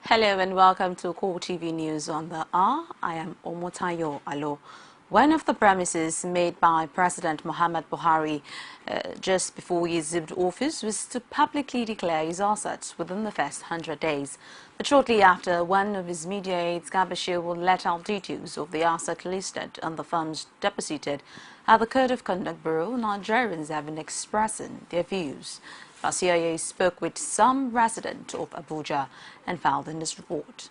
Hello and welcome to CoreTV News on the hour. I am Omotayo Alo. One of the promises made by President Muhammad Buhari just before he assumed office was to publicly declare his assets within the first 100 days. But shortly after, one of his media aides, Gabashir, will let out details of the asset listed and the funds deposited at the Code of Conduct Bureau. Nigerians have been expressing their views. Our CIA spoke with some resident of Abuja and filed in this report.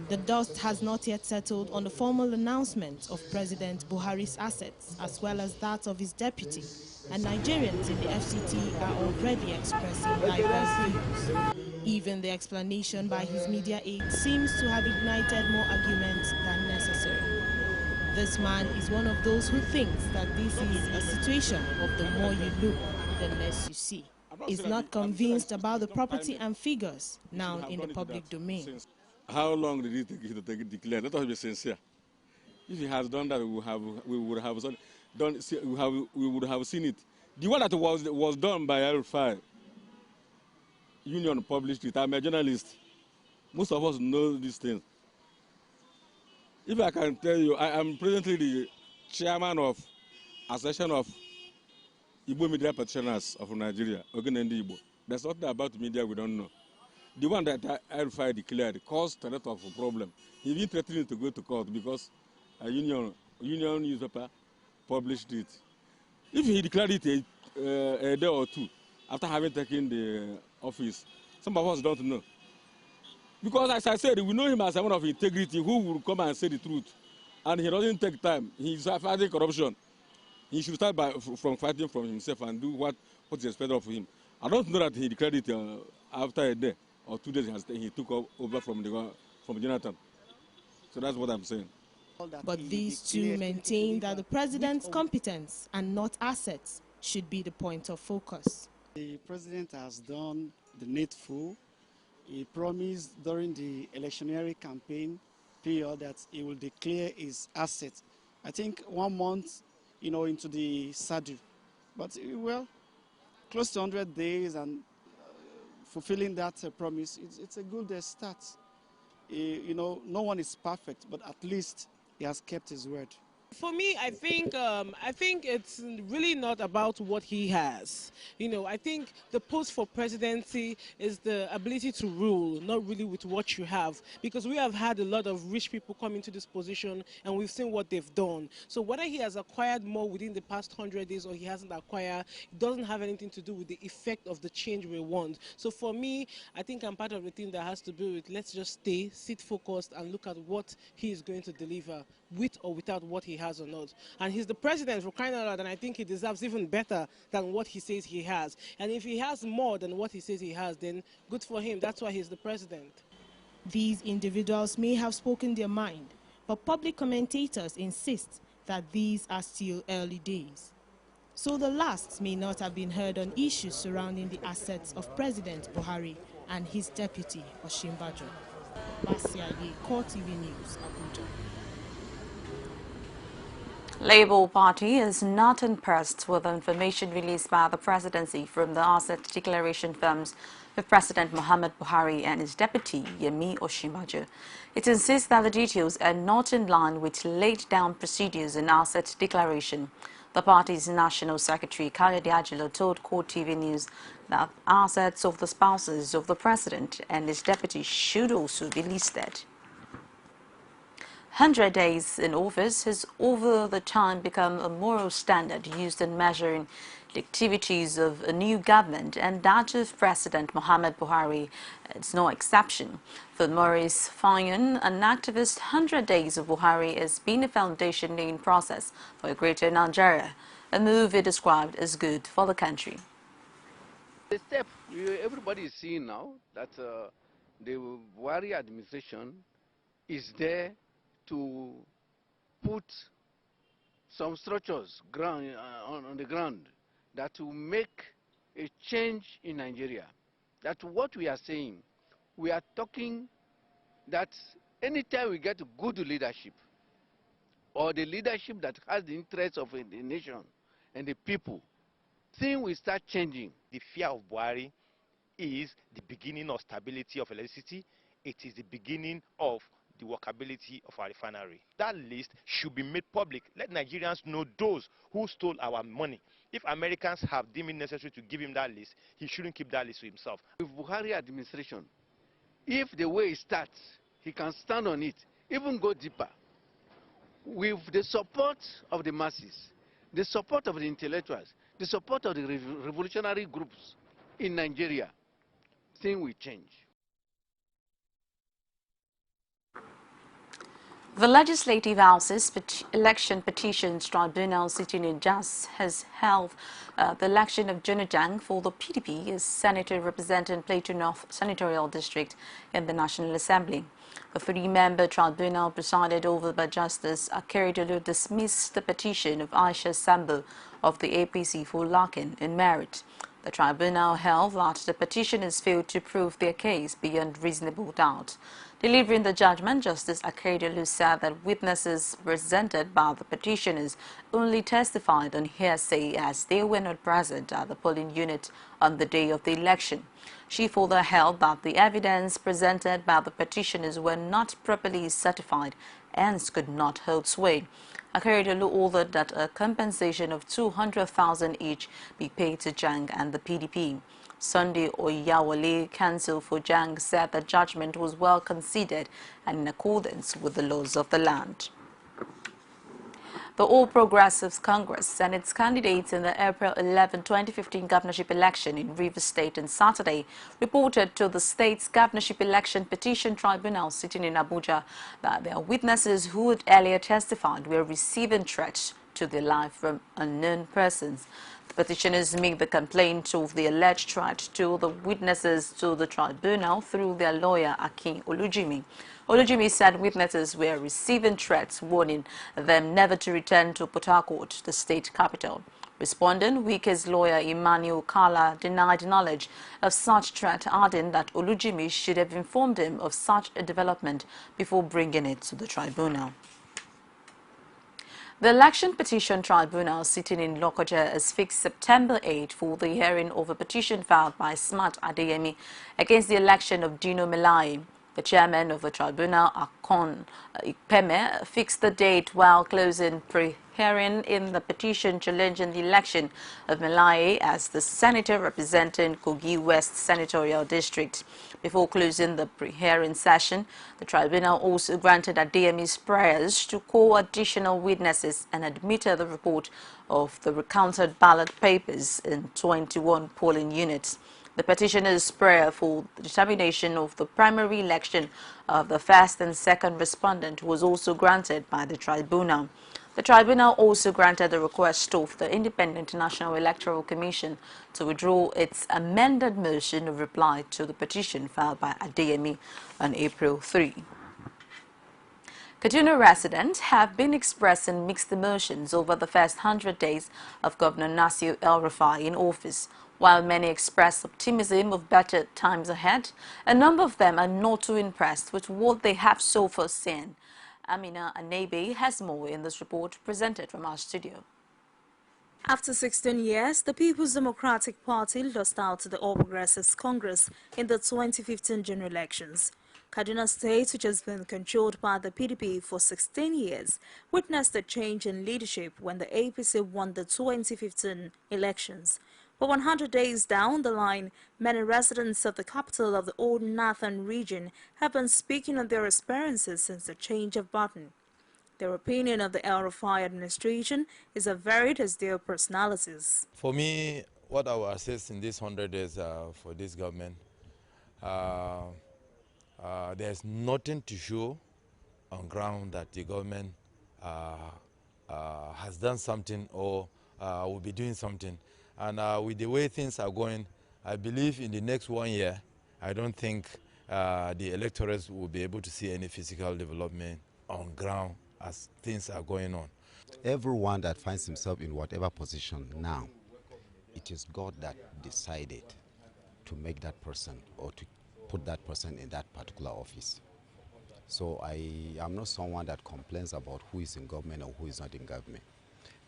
The dust has not yet settled on the formal announcement of President Buhari's assets, as well as that of his deputy, and Nigerians in the FCT are already expressing diverse views. Even the explanation by his media aide seems to have ignited more arguments than necessary. This man is one of those who thinks that this is a situation of the more you look, the less you see. Is not convinced about the property and figures now in the public domain. How long did it take you to take it declared? Let us be sincere. If he has done that, we would have seen it. The one that was done by L5 Union published it. I'm a journalist. Most of us know these things. If I can tell you, I am presently the chairman of Association of Igbo Media Practitioners of Nigeria, Ogenendi Igbo. There's nothing about media we don't know. The one that L5 declared caused a lot of a problem. He even threatened to go to court because a union newspaper published it. If he declared it a day or two after having taken the office, some of us don't know. Because as I said, we know him as someone of integrity who will come and say the truth. And he doesn't take time. He's fighting corruption. He should start from fighting from himself and do what is expected of him. I don't know that he declared it after a day or 2 days he took over from Jonathan. So that's what I'm saying. But these two maintain that the president's competence and not assets should be the point of focus. The president has done the needful. He promised during the electioneering campaign period that he will declare his assets. I think 1 month, into the saddle. But, well, close to 100 days and fulfilling that promise, it's a good start. No one is perfect, but at least he has kept his word. For me, I think it's really not about what he has. I think the post for presidency is the ability to rule, not really with what you have. Because we have had a lot of rich people come into this position and we've seen what they've done. So whether he has acquired more within the past 100 days or he hasn't acquired, it doesn't have anything to do with the effect of the change we want. So for me, I think I'm part of the team that has to do with let's just sit focused and look at what he is going to deliver with or without what he has or not. And he's the president for crying out loud, and I think he deserves even better than what he says he has. And if he has more than what he says he has, then good for him. That's why he's the president. These individuals may have spoken their mind, but public commentators insist that these are still early days. So the last may not have been heard on issues surrounding the assets of President Buhari and his deputy, Oshimbajo. Basiaye, CoreTV News, Abuja. Labour Party is not impressed with the information released by the presidency from the asset declaration firms of President Muhammad Buhari and his deputy, Yemi Osinbajo. It insists that the details are not in line with laid-down procedures in asset declaration. The party's National Secretary, Khaled Ajilo, told CoreTV News that assets of the spouses of the president and his deputy should also be listed. 100 days in office has over the time become a moral standard used in measuring the activities of a new government, and that of President Muhammad Buhari is no exception. For Maurice Fayon, an activist, 100 days of Buhari has been a foundation-laying process for a greater Nigeria, a move he described as good for the country. The step everybody is seeing now that the Buhari administration is there to put some structures on the ground that will make a change in Nigeria. That's what we are saying. We are talking that anytime we get good leadership, or the leadership that has the interests of the nation and the people, things will start changing. The fear of Buhari is the beginning of stability of electricity it is the beginning of the workability of our refinery. That list should be made public. Let Nigerians know those who stole our money. If Americans have deemed it necessary to give him that list, he shouldn't keep that list to himself. With Buhari administration, if the way it starts, he can stand on it, even go deeper. With the support of the masses, the support of the intellectuals, the support of the revolutionary groups in Nigeria, things will change. The Legislative House's Election Petitions Tribunal sitting in Jas has held the election of Junu Jang for the PDP as senator representing Plateau North Senatorial District in the National Assembly. The three-member tribunal presided over by Justice Akeredolu dismissed the petition of Aisha Sambo of the APC for locking in merit. The tribunal held that the petitioners failed to prove their case beyond reasonable doubt. Delivering the judgment, Justice Akeredolu said that witnesses presented by the petitioners only testified on hearsay as they were not present at the polling unit on the day of the election. She further held that the evidence presented by the petitioners were not properly certified and could not hold sway. Akeredolu ordered that a compensation of 200,000 each be paid to Jang and the PDP. Sunday Oyawale, counsel for Jang, said the judgment was well considered and in accordance with the laws of the land. The All Progressives Congress and its candidates in the April 11, 2015 governorship election in Rivers State on Saturday reported to the state's governorship election petition tribunal sitting in Abuja that their witnesses who had earlier testified were receiving threats to their life from unknown persons. The petitioners make the complaint of the alleged threat to the witnesses to the tribunal through their lawyer Akin Olujimi. Olujimi said witnesses were receiving threats warning them never to return to Port Harcourt, the state capital. Responding, Wike's lawyer Emmanuel Kala denied knowledge of such threat, adding that Olujimi should have informed him of such a development before bringing it to the tribunal. The Election Petition Tribunal sitting in Lokoja has fixed September 8 for the hearing of a petition filed by Smart Adeyemi against the election of Dino Melaye. The chairman of the tribunal, Akon Ikpeme, fixed the date while closing pre-hearing in the petition challenging the election of Melaye as the senator representing Kogi West Senatorial District. Before closing the pre-hearing session, the tribunal also granted Adeyemi's prayers to call additional witnesses and admitted the report of the recounted ballot papers in 21 polling units. The petitioner's prayer for the determination of the primary election of the first and second respondent was also granted by the tribunal. The tribunal also granted the request of the Independent National Electoral Commission to withdraw its amended motion of reply to the petition filed by Adeyemi on April 3. Kaduna residents have been expressing mixed emotions over the first 100 days of Governor Nasir El-Rufai in office. While many express optimism of better times ahead, a number of them are not too impressed with what they have so far seen. Amina Anebe has more in this report presented from our studio. After 16 years, the People's Democratic Party lost out to the All Progressives Congress in the 2015 general elections. Kaduna State, which has been controlled by the PDP for 16 years, witnessed a change in leadership when the APC won the 2015 elections. But 100 days down the line, many residents of the capital of the old northern region have been speaking on their experiences since the change of button. Their opinion of the El-Rufai administration is as varied as their personalities. For me, what I will assess in these 100 days for this government, there's nothing to show on ground that the government has done something or will be doing something. And with the way things are going, I believe in the next 1 year, I don't think the electorates will be able to see any physical development on ground as things are going on. Everyone that finds himself in whatever position now, it is God that decided to make that person or to put that person in that particular office. So I am not someone that complains about who is in government or who is not in government.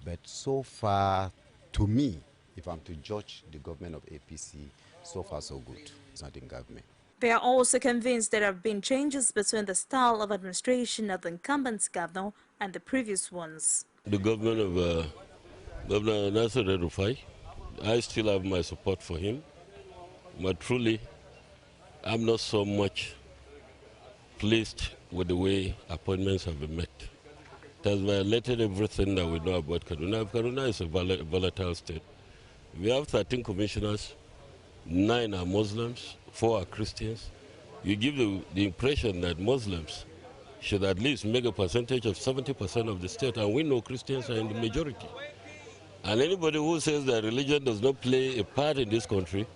But so far, to me, if I'm to judge the government of APC, so far so good. It's not in government. They are also convinced there have been changes between the style of administration of the incumbent governor and the previous ones. The government of Governor Nasser El-Rufai, I still have my support for him, but truly, I'm not so much pleased with the way appointments have been made. It has violated everything that we know about Kaduna. Kaduna is a volatile state. We have 13 commissioners, 9 are Muslims, 4 are Christians. You give the impression that Muslims should at least make a percentage of 70% of the state, and we know Christians are in the majority. And anybody who says that religion does not play a part in this country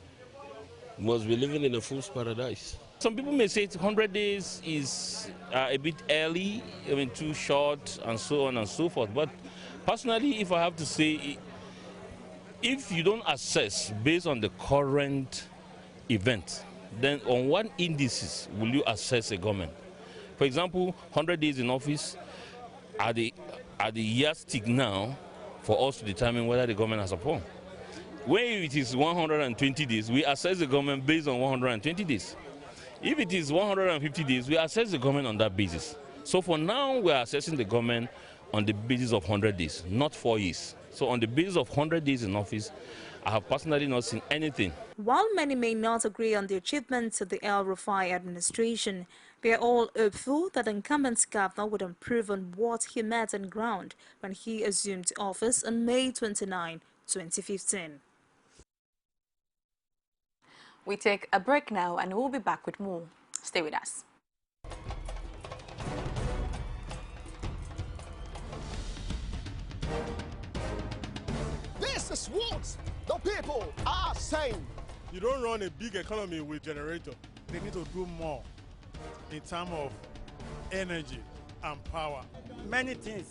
must be living in a fool's paradise. Some people may say 100 days is a bit early, I mean too short, and so on and so forth. But personally, if I have to say, if you don't assess based on the current event, then on what indices will you assess a government? For example, 100 days in office are the yardstick now for us to determine whether the government has performed. When it is 120 days, we assess the government based on 120 days. If it is 150 days, we assess the government on that basis. So for now, we are assessing the government on the basis of 100 days, not 4 years. So on the basis of 100 days in office, I have personally not seen anything. While many may not agree on the achievements of the El-Rufai administration, they are all hopeful that the incumbent governor would improve on what he met on ground when he assumed office on May 29, 2015. We take a break now and we'll be back with more. Stay with us. This is what the people are saying. You don't run a big economy with generator. They need to do more in terms of energy and power. Many things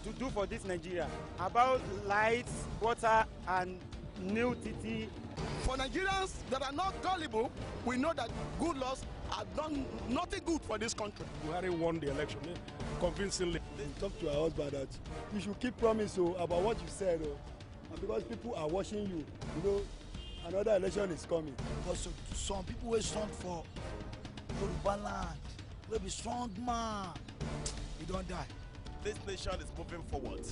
to do for this Nigeria about lights, water, and new TT. For Nigerians that are not gullible, we know that good laws have done nothing good for this country. Buhari won the election convincingly. Talk to our husband that you should keep promise about what you said, and because people are watching you, you know, another election is coming. Because some people will stand for Yoruba land, will be strong man, you don't die. This nation is moving forward.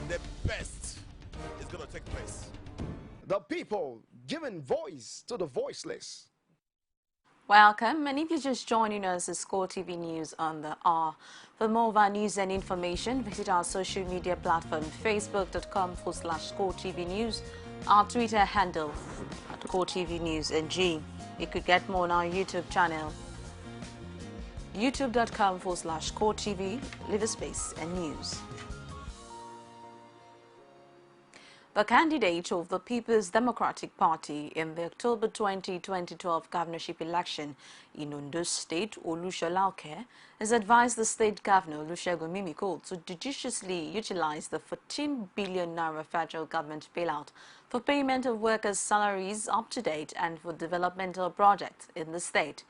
The best is going to take place. The people giving voice to the voiceless. Welcome, and if you're just joining us, it's CoreTV News on the R. For more of our news and information, visit our social media platform, facebook.com/CoreTV News, our Twitter handle @CoreTV News NG. You could get more on our YouTube channel, youtube.com/CoreTV, leave a space and news. The candidate of the People's Democratic Party in the October 2012 governorship election in Ondo State, Olushola Oke, has advised the state governor, Olusegun Mimiko, to judiciously utilize the 14 billion naira federal government bailout for payment of workers' salaries up to date and for developmental projects in the state.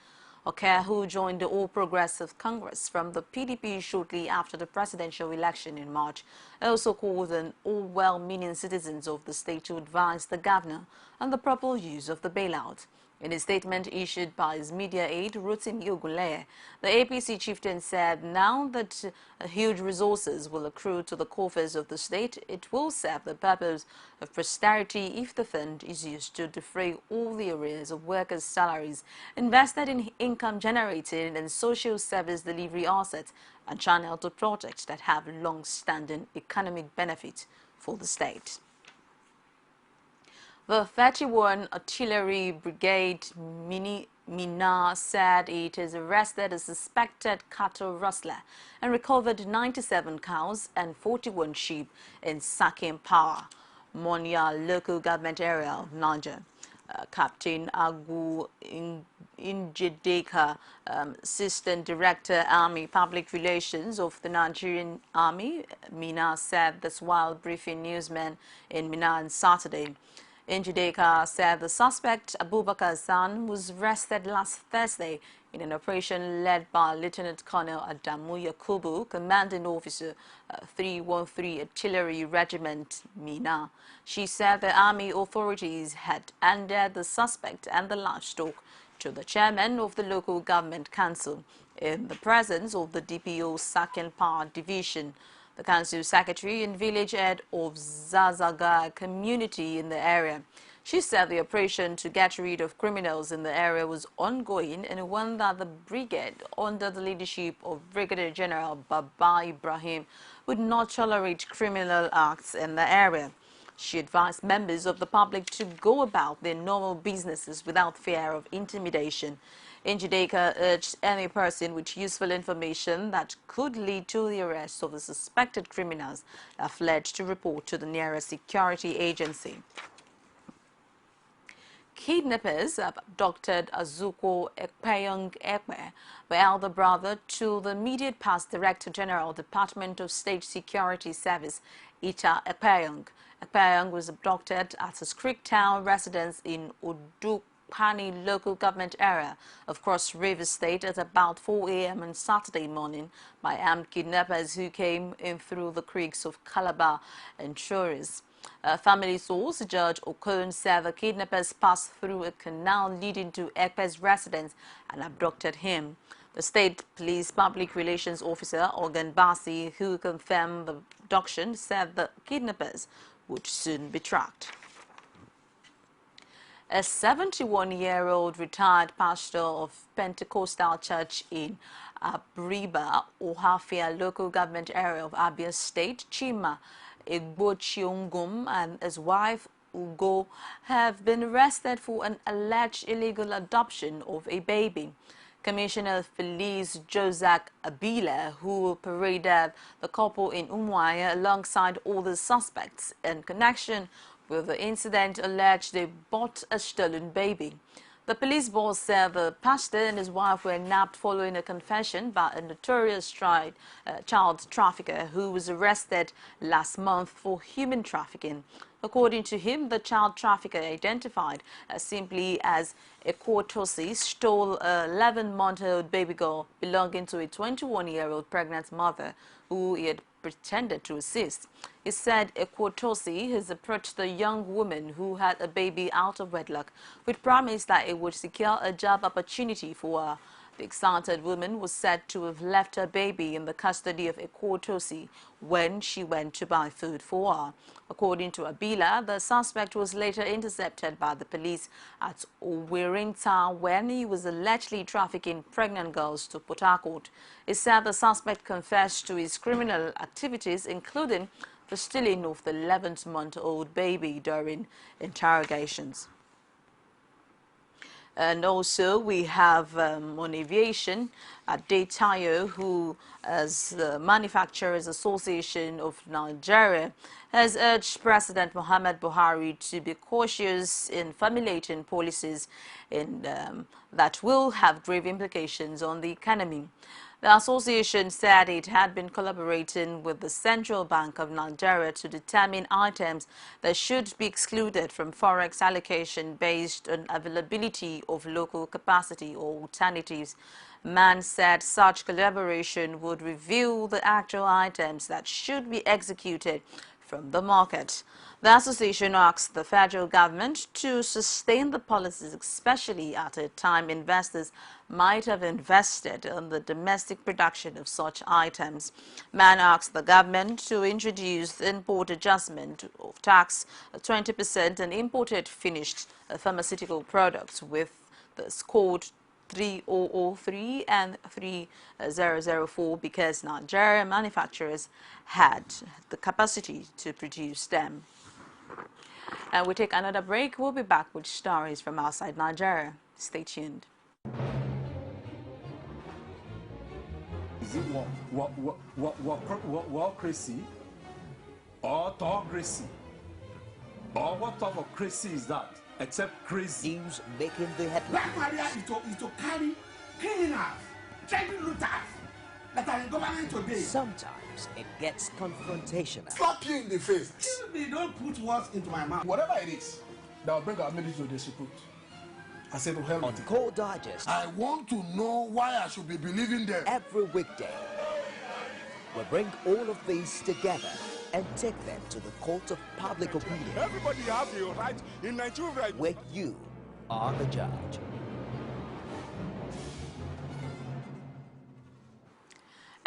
Oke, who joined the All Progressive Congress from the PDP shortly after the presidential election in March, also called on all well-meaning citizens of the state to advise the governor on the proper use of the bailout. In a statement issued by his media aide, Rotimi Ogunleye, the APC chieftain said now that huge resources will accrue to the coffers of the state, it will serve the purpose of posterity if the fund is used to defray all the arrears of workers' salaries invested in income-generating and social service delivery assets and channeled to projects that have long-standing economic benefit for the state. The 31 Artillery Brigade Mina said it has arrested a suspected cattle rustler and recovered 97 cows and 41 sheep in Sakim Power, Monia local government area of Niger. Captain Agu Injedeka, Assistant Director, Army Public Relations of the Nigerian Army, Mina said this while briefing newsmen in Mina on Saturday. Injedeka said the suspect, Abubakar Zan, was arrested last Thursday in an operation led by Lieutenant Colonel Adamu Yakubu, commanding officer 313 Artillery Regiment, Mina. She said the army authorities had handed the suspect and the livestock to the chairman of the local government council in the presence of the DPO Second Power Division, the council secretary and village head of Zazaga community in the area. She said the operation to get rid of criminals in the area was ongoing and one that the brigade, under the leadership of Brigadier General Baba Ibrahim, would not tolerate criminal acts in the area. She advised members of the public to go about their normal businesses without fear of intimidation. Njideka urged any person with useful information that could lead to the arrest of the suspected criminals that fled to report to the nearest security agency. Kidnappers have abducted Azuko Ekpeyong Ekpe, the elder brother to the immediate past Director General, Department of State Security Service, Ita Ekpeyong. Ekpeyong was abducted at his Creektown residence in Udukani local government area of Cross River State at about 4 a.m. on Saturday morning by armed kidnappers who came in through the creeks of Calabar and Choris. A family source, Judge Okon, said the kidnappers passed through a canal leading to Ekpe's residence and abducted him. The State Police Public Relations Officer, Organ Basi, who confirmed the abduction, said the kidnappers would soon be tracked. A 71-year-old retired pastor of Pentecostal Church in Abriba, Ohafia local government area of Abia State, Chima Egbochiongum, and his wife Ugo have been arrested for an alleged illegal adoption of a baby. Commissioner Felice Joseph Abila, who paraded the couple in Umuahia alongside all the suspects in connection with the incident, alleged they bought a stolen baby. The police boss said the pastor and his wife were nabbed following a confession by a notorious child trafficker who was arrested last month for human trafficking. According to him, the child trafficker, identified simply as Ekwotosi, stole a 11-month-old baby girl belonging to a 21-year-old pregnant mother who he had pretended to assist. He said Ekwotosi has approached the young woman who had a baby out of wedlock with promise that it would secure a job opportunity for her. The excited woman was said to have left her baby in the custody of Ekwotosi when she went to buy food for her. According to Abila, the suspect was later intercepted by the police at Owirinta when he was allegedly trafficking pregnant girls to Port Harcourt. He said the suspect confessed to his criminal activities, including the stealing of the 11-month-old baby during interrogations. And also we have on aviation, Adetayo, who as the Manufacturers Association of Nigeria has urged President Muhammad Buhari to be cautious in formulating policies that will have grave implications on the economy. The association said it had been collaborating with the Central Bank of Nigeria to determine items that should be excluded from forex allocation based on availability of local capacity or alternatives. Man said such collaboration would reveal the actual items that should be executed from the market. The association asks the federal government to sustain the policies, especially at a time investors might have invested in the domestic production of such items. Man asks the government to introduce import adjustment of tax 20% on imported finished pharmaceutical products with the code 3003 and 3004 because Nigerian manufacturers had the capacity to produce them. And we take another break. We'll be back with stories from outside Nigeria. Stay tuned. Is it crazy or autocracy? Or what type of crazy is that? Except crazy. News making the headlines. Black Maria is to carry criminals, trading looters that are in government today. Sometimes it gets confrontational. Slap you in the face. Excuse me, don't put words into my mouth. Whatever it is that will bring our military to disrepute, I said to hell on Core Digest. I want to know why I should be believing them. Every weekday, we bring all of these together and take them to the court of public opinion. Everybody have the right in Nigeria. Where you are the judge.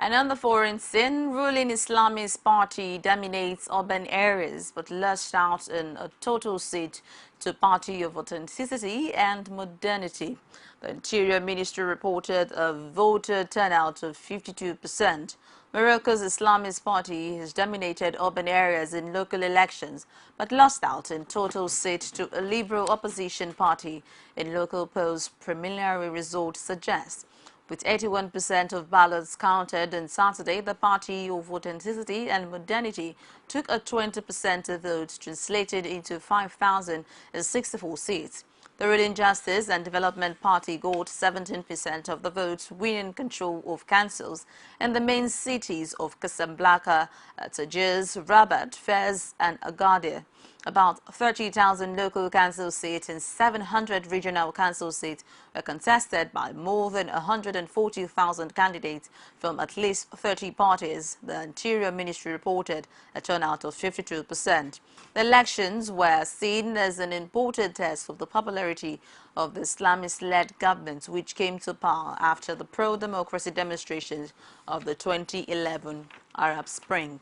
And on the foreign scene, ruling Islamist party dominates urban areas but lost out in a total seat to party of authenticity and modernity. The Interior Ministry reported a voter turnout of 52%. Morocco's Islamist party has dominated urban areas in local elections but lost out in total seat to a liberal opposition party in local polls preliminary results suggest. With 81% of ballots counted on Saturday, the Party of Authenticity and Modernity took a 20% of votes, translated into 5,064 seats. The ruling Justice and Development Party got 17% of the votes, winning control of councils in the main cities of Casablanca, Tajiz, Rabat, Fez, and Agadir. About 30,000 local council seats and 700 regional council seats were contested by more than 140,000 candidates from at least 30 parties, the Interior Ministry reported, a turnout of 52%. The elections were seen as an important test of the popularity of the Islamist-led government, which came to power after the pro-democracy demonstrations of the 2011 Arab Spring.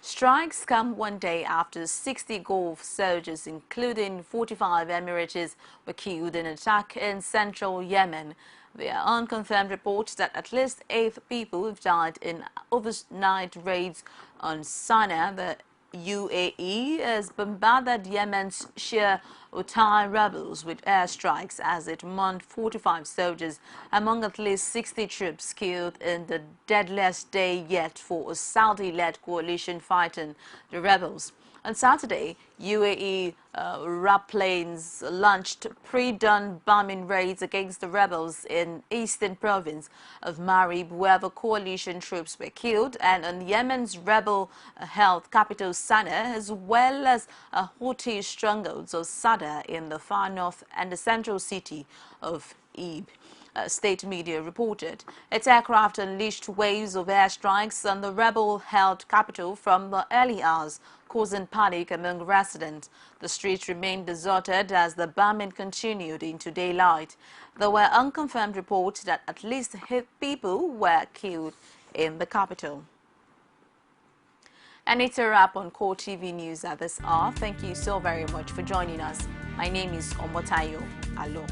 Strikes come one day after 60 Gulf soldiers, including 45 Emiratis, were killed in an attack in central Yemen. There are unconfirmed reports that at least 8 people have died in overnight raids on Sana'a. The UAE has bombarded Yemen's Shia Houthi rebels with airstrikes as it mourned 45 soldiers among at least 60 troops killed in the deadliest day yet for a Saudi-led coalition fighting the rebels. On Saturday, UAE warplanes launched pre-dawn bombing raids against the rebels in eastern province of Marib, where the coalition troops were killed, and on Yemen's rebel-held capital Sana'a, as well as Houthi strongholds of Sada in the far north and the central city of Ib. State media reported. Its aircraft unleashed waves of airstrikes on the rebel-held capital from the early hours, causing panic among residents. The streets remained deserted as the bombing continued into daylight. There were unconfirmed reports that at least 8 people were killed in the capital. And it's a wrap on CoreTV News at this hour. Thank you so very much for joining us. My name is Omotayo Alo.